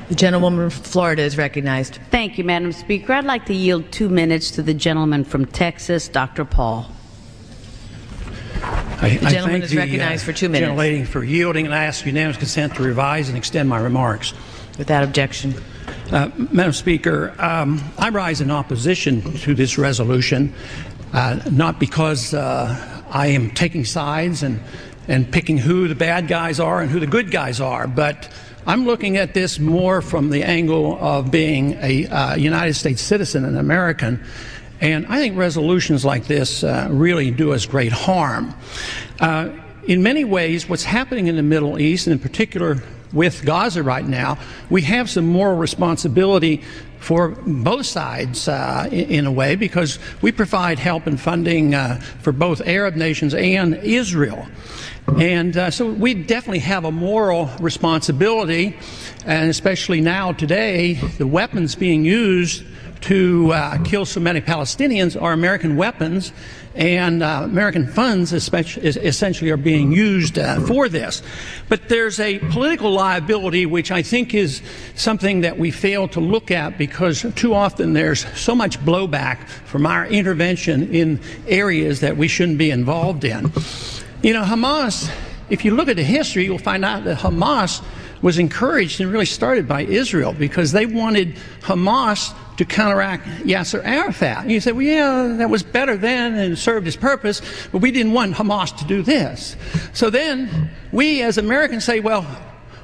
The gentlewoman from Florida is recognized. Thank you, Madam Speaker. I'd like to yield 2 minutes to the gentleman from Texas, Dr. Paul. The gentleman is recognized for 2 minutes. Gentlelady for yielding, and I ask unanimous consent to revise and extend my remarks. Without objection. Madam Speaker, I rise in opposition to this resolution, not because I am taking sides and picking who the bad guys are and who the good guys are, but I'm looking at this more from the angle of being a United States citizen, an American, and I think resolutions like this really do us great harm. In many ways, what's happening in the Middle East, and in particular with Gaza right now, we have some moral responsibility for both sides in a way, because we provide help and funding for both Arab nations and Israel. And so we definitely have a moral responsibility, and especially now today, the weapons being used to kill so many Palestinians are American weapons, and American funds essentially are being used for this. But there's a political liability which I think is something that we fail to look at, because too often there's so much blowback from our intervention in areas that we shouldn't be involved in. You know, Hamas, if you look at the history, you'll find out that Hamas was encouraged and really started by Israel, because they wanted Hamas to counteract Yasser Arafat. And you say, well, yeah, that was better then and served its purpose, but we didn't want Hamas to do this. So then we as Americans say, well,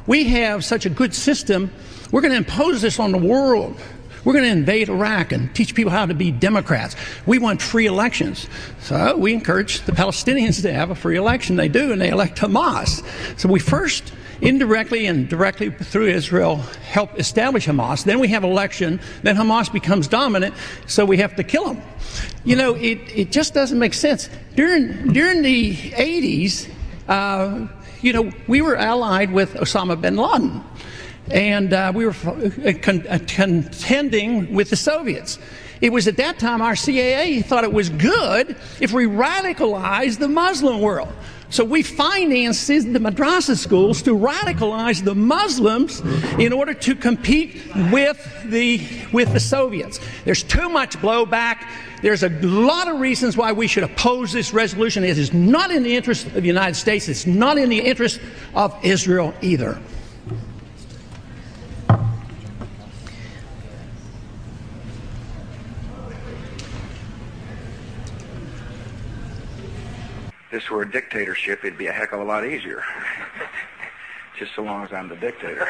we have such a good system, we're going to impose this on the world. We're going to invade Iraq and teach people how to be Democrats. We want free elections. So we encourage the Palestinians to have a free election. They do, and they elect Hamas. So we first, indirectly and directly through Israel, help establish Hamas. Then we have election. Then Hamas becomes dominant, so we have to kill them. You know, it just doesn't make sense. During the 80s, you know, we were allied with Osama bin Laden. And we were contending with the Soviets. It was at that time our CIA thought it was good if we radicalized the Muslim world. So we financed the madrasa schools to radicalize the Muslims in order to compete with the Soviets. There's too much blowback. There's a lot of reasons why we should oppose this resolution. It is not in the interest of the United States. It's not in the interest of Israel either. If this were a dictatorship, it'd be a heck of a lot easier. Just so long as I'm the dictator.